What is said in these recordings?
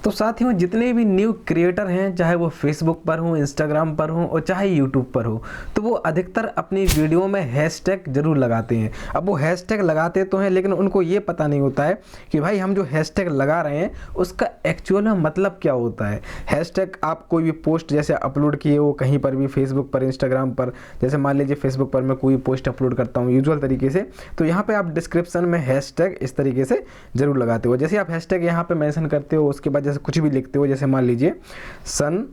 तो साथियों, जितने भी न्यू क्रिएटर हैं, चाहे वो फेसबुक पर हो, इंस्टाग्राम पर हो और चाहे यूट्यूब पर हो, तो वो अधिकतर अपनी वीडियो में हैशटैग जरूर लगाते हैं। अब वो हैशटैग लगाते तो हैं, लेकिन उनको ये पता नहीं होता है कि भाई हम जो हैशटैग लगा रहे हैं उसका एक्चुअल में मतलब क्या होता है। हैशटैग आप कोई भी पोस्ट जैसे अपलोड किए हो कहीं पर भी, फेसबुक पर, इंस्टाग्राम पर, जैसे मान लीजिए फेसबुक पर मैं कोई पोस्ट अपलोड करता हूँ यूजुअल तरीके से, तो यहाँ पे आप डिस्क्रिप्शन में हैशटैग इस तरीके से जरूर लगाते हो। जैसे आप हैशटैग यहाँ पे मेंशन करते हो, उसके बाद जैसे कुछ भी लिखते हो, जैसे मान लीजिए सन,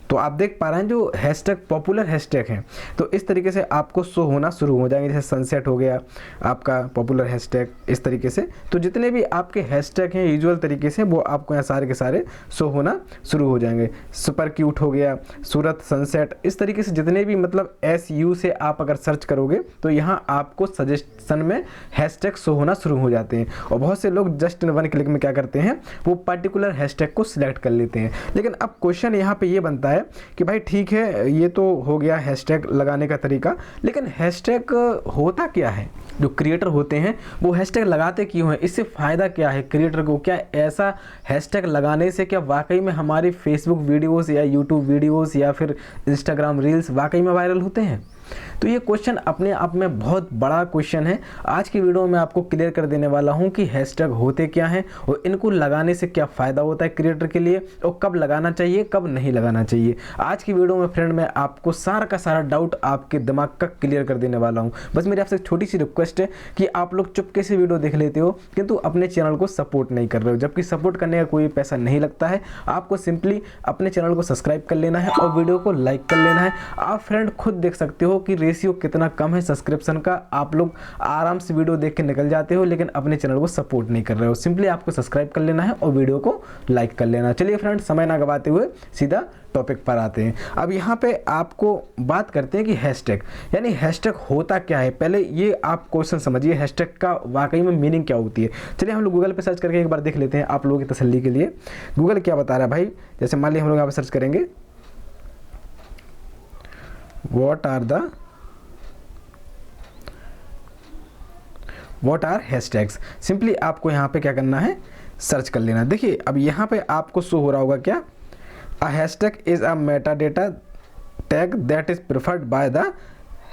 तो आप देख पा रहे हैं जो हैशटैग पॉपुलर हैशटैग हैं, तो इस तरीके से आपको शो होना शुरू हो जाएंगे। जैसे सनसेट हो गया आपका पॉपुलर हैशटैग, इस तरीके से। तो जितने भी आपके हैशटैग हैं यूजुअल तरीके से, वो आपको यहाँ सारे के सारे शो होना शुरू हो जाएंगे। सुपर क्यूट हो गया, सूरत सनसेट, इस तरीके से जितने भी मतलब SU से आप अगर सर्च करोगे तो यहाँ आपको सजेशन में हैशटैग शो होना शुरू हो जाते हैं। और बहुत से लोग जस्ट इन वन क्लिक में क्या करते हैं, वो पर्टिकुलर हैशटैग को सिलेक्ट कर लेते हैं। लेकिन अब क्वेश्चन यहाँ पे ये बनता है कि भाई ठीक है, ये तो हो गया हैशटैग लगाने का तरीका, लेकिन हैशटैग होता क्या है? जो क्रिएटर होते हैं वो हैशटैग लगाते क्यों हैं? इससे फ़ायदा क्या है क्रिएटर को? क्या ऐसा हैशटैग लगाने से क्या वाकई में हमारी फेसबुक वीडियोस या यूट्यूब वीडियोस या फिर इंस्टाग्राम रील्स वाकई में वायरल होते हैं? तो ये क्वेश्चन अपने आप में बहुत बड़ा क्वेश्चन है। आज की वीडियो में आपको क्लियर कर देने वाला हूं कि हैशटैग होते क्या हैं और इनको लगाने से क्या फ़ायदा होता है क्रिएटर के लिए, और कब लगाना चाहिए कब नहीं लगाना चाहिए। आज की वीडियो में फ्रेंड मैं आपको सारा का सारा डाउट आपके दिमाग का क्लियर कर देने वाला हूँ। बस मेरी आपसे एक छोटी सी रिक्वेस्ट है कि आप लोग चुपके से वीडियो देख लेते हो किंतु अपने चैनल को सपोर्ट नहीं कर रहे हो, जबकि सपोर्ट करने का कोई पैसा नहीं लगता है। आपको सिंपली अपने चैनल को सब्सक्राइब कर लेना है और वीडियो को लाइक कर लेना है। आप फ्रेंड खुद देख सकते हो कि रेशियो कितना कम है सब्सक्रिप्शन का। आप लोग आराम से वीडियो देख के निकल जाते हो, लेकिन अपने चैनल को सपोर्ट नहीं कर रहे हो। सिंपली आपको सब्सक्राइब कर लेना है और वीडियो को लाइक कर लेना। चलिए फ्रेंड, समय ना गवाते हुए सीधा टॉपिक पर आते हैं। अब यहाँ पे आपको बात करते हैं कि हैशटैग यानी हैशटैग होता क्या है। पहले ये आप क्वेश्चन समझिए, हैशटैग का वाकई में मीनिंग क्या होती है। चलिए हम लोग गूगल पे सर्च करके एक बार देख लेते हैं आप लोगों की तसल्ली के लिए गूगल क्या बता रहा है भाई। जैसे मान लीजिए हम लोग यहाँ पे सर्च करेंगे व्हाट आर हैशटैग्स। सिंपली आपको यहाँ पे क्या करना है, सर्च कर लेना। देखिए अब यहाँ पे आपको शो हो रहा होगा क्या, a hashtag is a metadata tag that is preferred by the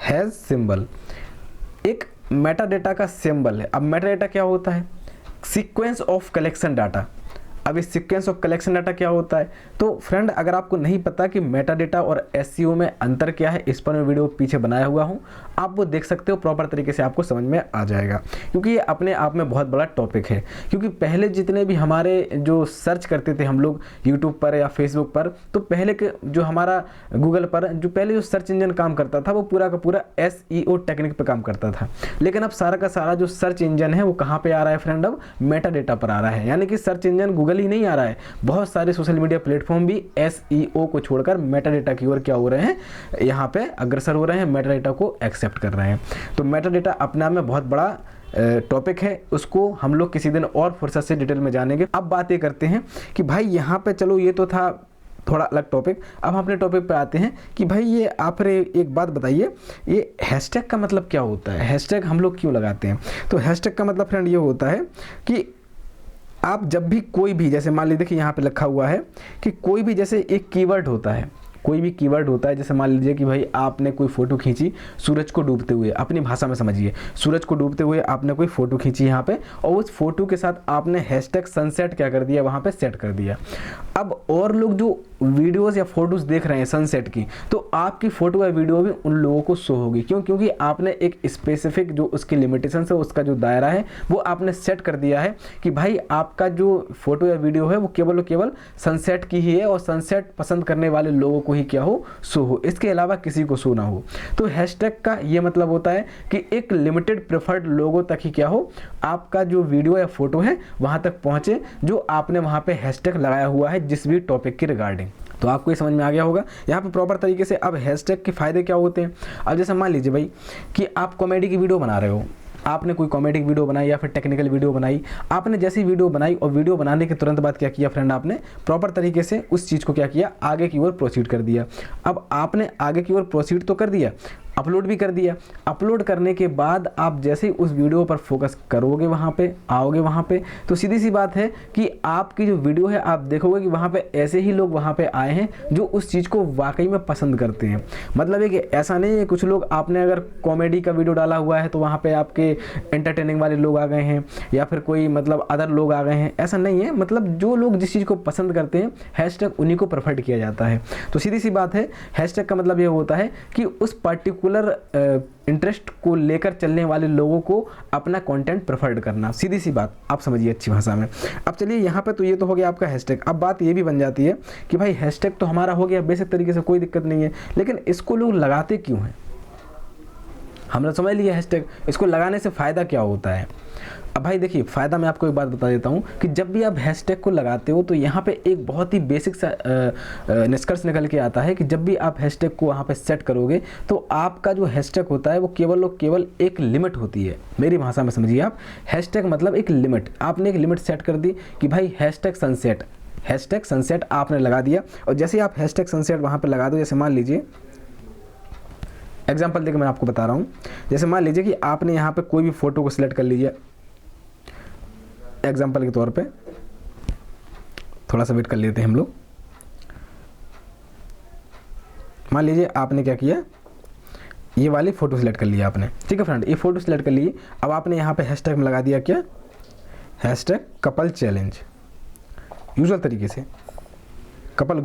hash symbol. एक मेटाडेटा का सिंबल है। अब मेटाडेटा क्या होता है, सीक्वेंस ऑफ कलेक्शन डाटा। अब इस सीक्वेंस ऑफ कलेक्शन डाटा क्या होता है, तो फ्रेंड अगर आपको नहीं पता कि मेटाडेटा और SEO में अंतर क्या है, इस पर मैं वीडियो पीछे बनाया हुआ हूं, आप वो देख सकते हो, प्रॉपर तरीके से आपको समझ में आ जाएगा। क्योंकि ये अपने आप में बहुत बड़ा टॉपिक है। क्योंकि पहले जितने भी हमारे जो सर्च करते थे हम लोग यूट्यूब पर या फेसबुक पर, तो पहले के जो हमारा गूगल पर जो पहले जो सर्च इंजन काम करता था वो पूरा का पूरा SEO टेक्निक पर काम करता था। लेकिन अब सारा का सारा जो सर्च इंजन है वो कहाँ पर आ रहा है फ्रेंड, अब मेटाडेटा पर आ रहा है। यानी कि सर्च इंजन गूगल ही नहीं आ रहा है, बहुत सारे सोशल मीडिया प्लेटफॉर्म भी SEO को छोड़कर मेटाडेटा की ओर क्या हो रहे हैं, यहाँ पे अग्रसर हो रहे हैं, मेटाडेटा को एक्सेप्ट कर रहे हैं। तो मेटाडेटा अपने आप में बहुत बड़ा टॉपिक है, उसको हम लोग किसी दिन और फुर्सत से डिटेल में जानेंगे। अब बात ये करते हैं कि भाई यहाँ पे चलो ये तो था थोड़ा अलग टॉपिक। अब हम अपने टॉपिक पे आते हैं कि भाई ये आप एक बात बताइए, ये हैशटैग का मतलब क्या होता है, हैशटैग हम लोग क्यों लगाते हैं? तो हैशटैग का मतलब फ्रेंड ये होता है कि आप जब भी कोई भी, जैसे मान लीजिए देखिए यहाँ पे लिखा हुआ है कि कोई भी जैसे एक कीवर्ड होता है, कोई भी कीवर्ड होता है, जैसे मान लीजिए कि भाई आपने कोई फ़ोटो खींची सूरज को डूबते हुए, अपनी भाषा में समझिए, सूरज को डूबते हुए आपने कोई फ़ोटो खींची यहाँ पे, और उस फोटो के साथ आपने हैशटैग सनसेट क्या कर दिया, वहाँ पे सेट कर दिया। अब और लोग जो वीडियोस या फोटोज़ देख रहे हैं सनसेट की, तो आपकी फ़ोटो या वीडियो भी उन लोगों को शो होगी। क्यों? क्योंकि आपने एक स्पेसिफिक जो उसकी लिमिटेशन है, उसका जो दायरा है वो आपने सेट कर दिया है कि भाई आपका जो फोटो या वीडियो है वो केवल और केवल सनसेट की ही है, और सनसेट पसंद करने वाले लोगों को ही क्या हो, शो हो, इसके अलावा किसी को शो ना हो। तो हैशटैग का ये मतलब होता है कि एक लिमिटेड प्रेफर्ड लोगों तक ही क्या हो, आपका जो वीडियो या फोटो है वहां तक पहुंचे जो आपने वहां पे हैशटैग लगाया हुआ है जिस भी टॉपिक की रिगार्डिंग। तो आपको ये समझ में आ गया होगा यहाँ पे प्रॉपर तरीके से। अब हैशटैग के फायदे क्या होते हैं, अब जैसे मान लीजिए भाई कि आप कॉमेडी की वीडियो बना रहे हो, आपने कोई कॉमेडिक वीडियो बनाई या फिर टेक्निकल वीडियो बनाई, आपने जैसी वीडियो बनाई और वीडियो बनाने के तुरंत बाद क्या किया फ्रेंड, आपने प्रॉपर तरीके से उस चीज़ को क्या किया, आगे की ओर प्रोसीड कर दिया। अब आपने आगे की ओर प्रोसीड तो कर दिया, अपलोड भी कर दिया। अपलोड करने के बाद आप जैसे ही उस वीडियो पर फोकस करोगे, वहाँ पे आओगे, वहाँ पे तो सीधी सी बात है कि आपकी जो वीडियो है आप देखोगे कि वहाँ पे ऐसे ही लोग वहाँ पे आए हैं जो उस चीज़ को वाकई में पसंद करते हैं। मतलब है कि ऐसा नहीं है कुछ लोग, आपने अगर कॉमेडी का वीडियो डाला हुआ है तो वहाँ पे आपके एंटरटेनिंग वाले लोग आ गए हैं या फिर कोई मतलब अदर लोग आ गए हैं, ऐसा नहीं है। मतलब जो लोग जिस चीज़ को पसंद करते हैं हैशटैग उन्हीं को प्रेफर्ड किया जाता है। तो सीधी सी बात है, हैशटैग का मतलब ये होता है कि उस पर्टिकुलर इंटरेस्ट को लेकर चलने वाले लोगों को अपना कंटेंट प्रेफर्ड करना। सीधी सी बात, आप समझिए अच्छी भाषा में। अब चलिए यहाँ पे तो ये तो हो गया आपका हैशटैग। अब बात ये भी बन जाती है कि भाई हैशटैग तो हमारा हो गया बेसिक तरीके से, कोई दिक्कत नहीं है, लेकिन इसको लोग लगाते क्यों हैं? हमने समझ लिया हैशटैग, इसको लगाने से फ़ायदा क्या होता है। अब भाई देखिए, फ़ायदा मैं आपको एक बात बता देता हूँ कि जब भी आप हैशटैग को लगाते हो तो यहाँ पे एक बहुत ही बेसिक सा निष्कर्ष निकल के आता है कि जब भी आप हैशटैग को वहाँ पे सेट करोगे तो आपका जो हैशटैग होता है वो केवल और केवल एक लिमिट होती है। मेरी भाषा में समझिए आप, हैशटैग मतलब एक लिमिट। आपने एक लिमिट सेट कर दी कि भाई हैशटैग सनसेट आपने लगा दिया, और जैसे आप हैशटैग सनसेट वहाँ पर लगा दो, जैसे मान लीजिए एग्जाम्पल देकर मैं आपको बता रहा हूँ, जैसे मान लीजिए कि आपने यहाँ पे कोई भी फ़ोटो को सिलेक्ट कर लीजिए एग्जाम्पल के तौर पे, थोड़ा सा वेट कर लेते हैं हम लोग। मान लीजिए आपने क्या किया, ये वाली फ़ोटो सिलेक्ट कर लिया आपने, ठीक है फ्रेंड, ये फ़ोटो सिलेक्ट कर ली। अब आपने यहाँ पे हैशटैग में लगा दिया क्या, हैशटैग कपल चैलेंज, यूजुअल तरीके से कपल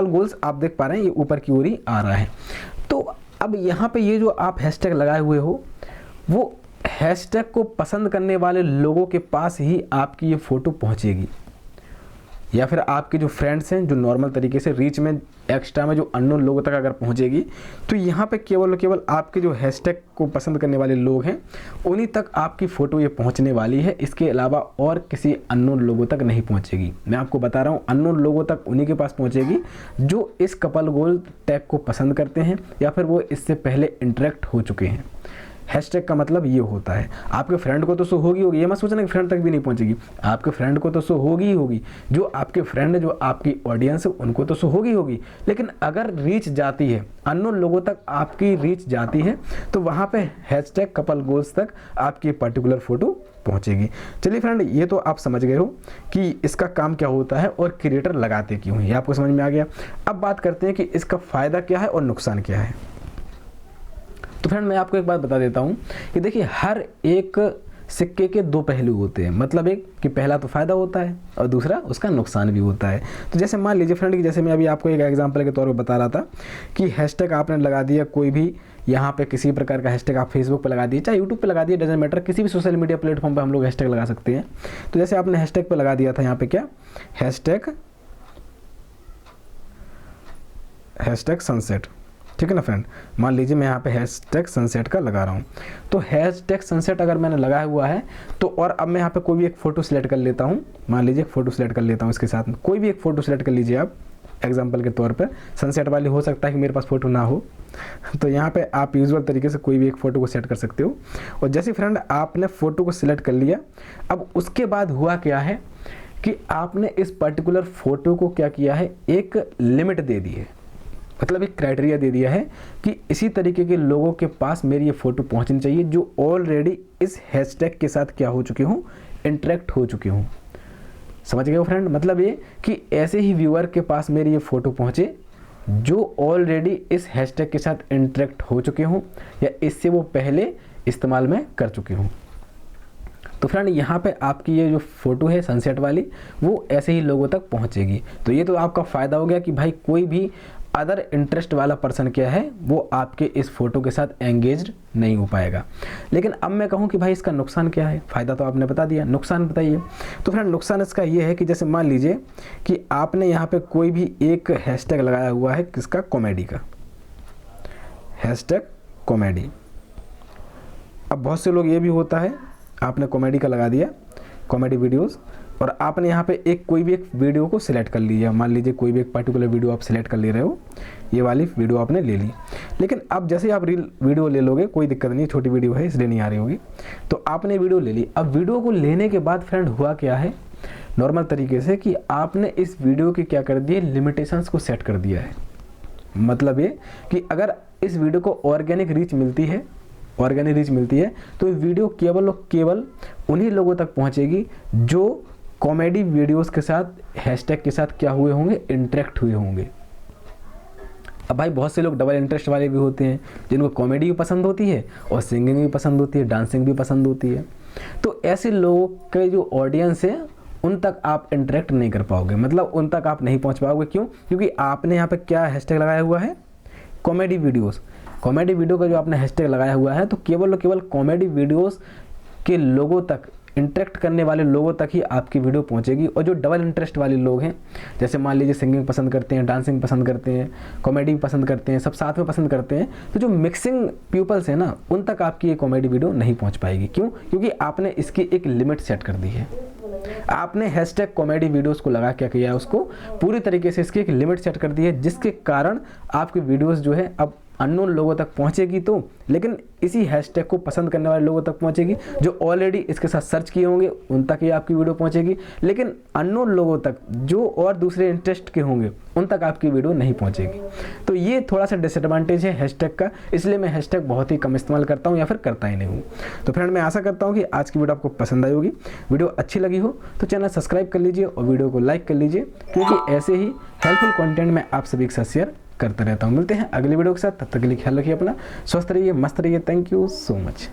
गोल्स आप देख पा रहे हैं ये ऊपर की ओर ही आ रहा है। तो अब यहाँ पे ये जो आप हैशटैग लगाए हुए हो वो हैशटैग को पसंद करने वाले लोगों के पास ही आपकी ये फ़ोटो पहुँचेगी, या फिर आपके जो फ्रेंड्स हैं जो नॉर्मल तरीके से रीच में एक्स्ट्रा में जो अननोन लोगों तक अगर पहुँचेगी तो यहाँ पे केवल आपके जो हैशटैग को पसंद करने वाले लोग हैं उन्हीं तक आपकी फ़ोटो ये पहुँचने वाली है। इसके अलावा और किसी अननोन लोगों तक नहीं पहुँचेगी। मैं आपको बता रहा हूँ, अननोन लोगों तक उन्हीं के पास पहुँचेगी जो इस कपल गोल टैग को पसंद करते हैं या फिर वो इससे पहले इंटरेक्ट हो चुके हैं। हैशटैग का मतलब ये होता है। आपके फ्रेंड को तो शो होगी, ये मत सोचना कि फ्रेंड तक भी नहीं पहुंचेगी, आपके फ्रेंड को तो शो होगी। जो आपके फ्रेंड है, जो आपकी ऑडियंस है, उनको तो शो होगी। लेकिन अगर रीच जाती है, अननोन लोगों तक आपकी रीच जाती है, तो वहाँ पे हैशटैग कपल गोल्स तक आपकी पर्टिकुलर फोटो पहुँचेगी। चलिए फ्रेंड, ये तो आप समझ गए हो कि इसका काम क्या होता है और क्रिएटर लगाते क्यों हैं, ये आपको समझ में आ गया। अब बात करते हैं कि इसका फ़ायदा क्या है और नुकसान क्या है। तो फ्रेंड मैं आपको एक बात बता देता हूँ कि देखिए, हर एक सिक्के के दो पहलू होते हैं। मतलब एक कि पहला तो फ़ायदा होता है और दूसरा उसका नुकसान भी होता है। तो जैसे मान लीजिए फ्रेंड कि जैसे मैं अभी आपको एक एग्जांपल के तौर पे बता रहा था कि हैशटैग आपने लगा दिया कोई भी, यहाँ पे किसी प्रकार का हैशटैग आप फेसबुक पे लगा दिए, चाहे यूट्यूब पे लगा दिए, डजेंट मैटर, किसी भी सोशल मीडिया प्लेटफॉर्म पे हम लोग हैशटैग लगा सकते हैं। तो जैसे आपने हैशटैग पे लगा दिया था यहाँ पे क्या, हैशटैग सनसेट, ठीक है ना फ्रेंड। मान लीजिए मैं यहाँ पे हैशटैग सनसेट का लगा रहा हूँ। तो हैशटैग सनसेट अगर मैंने लगाया हुआ है तो, और अब मैं यहाँ पे कोई भी एक फ़ोटो सिलेक्ट कर लेता हूँ, मान लीजिए एक फ़ोटो सिलेक्ट कर लेता हूँ, इसके साथ में कोई भी एक फ़ोटो सिलेक्ट कर लीजिए आप एग्जांपल के तौर पे, सनसेट वाली हो सकता है कि मेरे पास फ़ोटो ना हो, तो यहाँ पे आप यूजुअल तरीके से कोई भी एक फ़ोटो को सेट कर सकते हो। और जैसे फ्रेंड आपने फ़ोटो को सिलेक्ट कर लिया, अब उसके बाद हुआ क्या है कि आपने इस पर्टिकुलर फ़ोटो को क्या किया है, एक लिमिट दे दी है, मतलब एक क्राइटेरिया दे दिया है कि इसी तरीके के लोगों के पास मेरी ये फ़ोटो पहुंचनी चाहिए जो ऑलरेडी इस हैशटैग के साथ क्या हो चुके हों, इंटरेक्ट हो चुके हों। समझ गए हो फ्रेंड, मतलब ये कि ऐसे ही व्यूअर के पास मेरी ये फ़ोटो पहुंचे जो ऑलरेडी इस हैशटैग के साथ इंटरेक्ट हो चुके हों या इससे वो पहले इस्तेमाल में कर चुके हों। तो फ्रेंड यहाँ पे आपकी ये जो फ़ोटो है सनसेट वाली, वो ऐसे ही लोगों तक पहुँचेगी। तो ये तो आपका फ़ायदा हो गया कि भाई कोई भी अदर इंटरेस्ट वाला पर्सन क्या है वो आपके इस फ़ोटो के साथ एंगेज्ड नहीं हो पाएगा। लेकिन अब मैं कहूँ कि भाई इसका नुकसान क्या है, फ़ायदा तो आपने बता दिया, नुकसान बताइए। तो फ्रेंड नुकसान इसका ये है कि जैसे मान लीजिए कि आपने यहाँ पे कोई भी एक हैशटैग लगाया हुआ है, किसका, कॉमेडी का, हैशटैग कॉमेडी। अब बहुत से लोग ये भी होता है, आपने कॉमेडी का लगा दिया, कॉमेडी वीडियोज़, और आपने यहाँ पे एक कोई भी एक वीडियो को सिलेक्ट कर लिया, मान लीजिए कोई भी एक पर्टिकुलर वीडियो आप सिलेक्ट कर ले रहे हो, ये वाली वीडियो आपने ले ली। लेकिन अब जैसे आप रील वीडियो ले लोगे, कोई दिक्कत नहीं, छोटी वीडियो है इसलिए नहीं आ रही होगी, तो आपने वीडियो ले ली। अब वीडियो को लेने के बाद फ्रेंड हुआ क्या है, नॉर्मल तरीके से कि आपने इस वीडियो के क्या कर दिए, लिमिटेशंस को सेट कर दिया है। मतलब ये कि अगर इस वीडियो को ऑर्गेनिक रीच मिलती है, तो ये वीडियो केवल और केवल उन्हीं लोगों तक पहुंचेगी जो कॉमेडी वीडियोस के साथ हैशटैग के साथ क्या हुए होंगे, इंटरेक्ट हुए होंगे। अब भाई बहुत से लोग डबल इंटरेस्ट वाले भी होते हैं, जिनको कॉमेडी भी पसंद होती है और सिंगिंग भी पसंद होती है, डांसिंग भी पसंद होती है। तो ऐसे लोगों के जो ऑडियंस है उन तक आप इंटरेक्ट नहीं कर पाओगे, मतलब उन तक आप नहीं पहुंच पाओगे। क्यों? क्योंकि आपने यहाँ पे क्या हैशटैग लगाया हुआ है, कॉमेडी वीडियोस। कॉमेडी वीडियो का जो आपने हैशटैग लगाया हुआ है, तो केवल और केवल कॉमेडी वीडियोस के लोगों तक, इंटरेक्ट करने वाले लोगों तक ही आपकी वीडियो पहुंचेगी। और जो डबल इंटरेस्ट वाले लोग हैं, जैसे मान लीजिए सिंगिंग पसंद करते हैं, डांसिंग पसंद करते हैं, कॉमेडी पसंद करते हैं, सब साथ में पसंद करते हैं, तो जो मिक्सिंग पीपल्स हैं ना, उन तक आपकी ये कॉमेडी वीडियो नहीं पहुंच पाएगी। क्यों? क्योंकि आपने इसकी एक लिमिट सेट कर दी है। आपने हैशटैग कॉमेडी वीडियोस को लगा क्या किया है, उसको पूरी तरीके से इसकी एक लिमिट सेट कर दी है, जिसके कारण आपकी वीडियोस जो है अब अननोन लोगों तक पहुंचेगी तो, लेकिन इसी हैशटैग को पसंद करने वाले लोगों तक पहुंचेगी। जो ऑलरेडी इसके साथ सर्च किए होंगे उन तक ही आपकी वीडियो पहुंचेगी, लेकिन अननोन लोगों तक जो और दूसरे इंटरेस्ट के होंगे उन तक आपकी वीडियो नहीं पहुंचेगी। तो ये थोड़ा सा डिसएडवांटेज है हैशटैग का, इसलिए मैं हैशटैग बहुत ही कम इस्तेमाल करता हूँ या फिर करता ही नहीं हूँ। तो फ्रेंड, मैं आशा करता हूँ कि आज की वीडियो आपको पसंद आई होगी। वीडियो अच्छी लगी हो तो चैनल सब्सक्राइब कर लीजिए और वीडियो को लाइक कर लीजिए, क्योंकि ऐसे ही हेल्पफुल कंटेंट मैं आप सभी के साथ शेयर करता रहता हूँ। मिलते हैं अगली वीडियो के साथ, तब तक के लिए ख्याल रखिए अपना, स्वस्थ रहिए, मस्त रहिए। Thank you so much.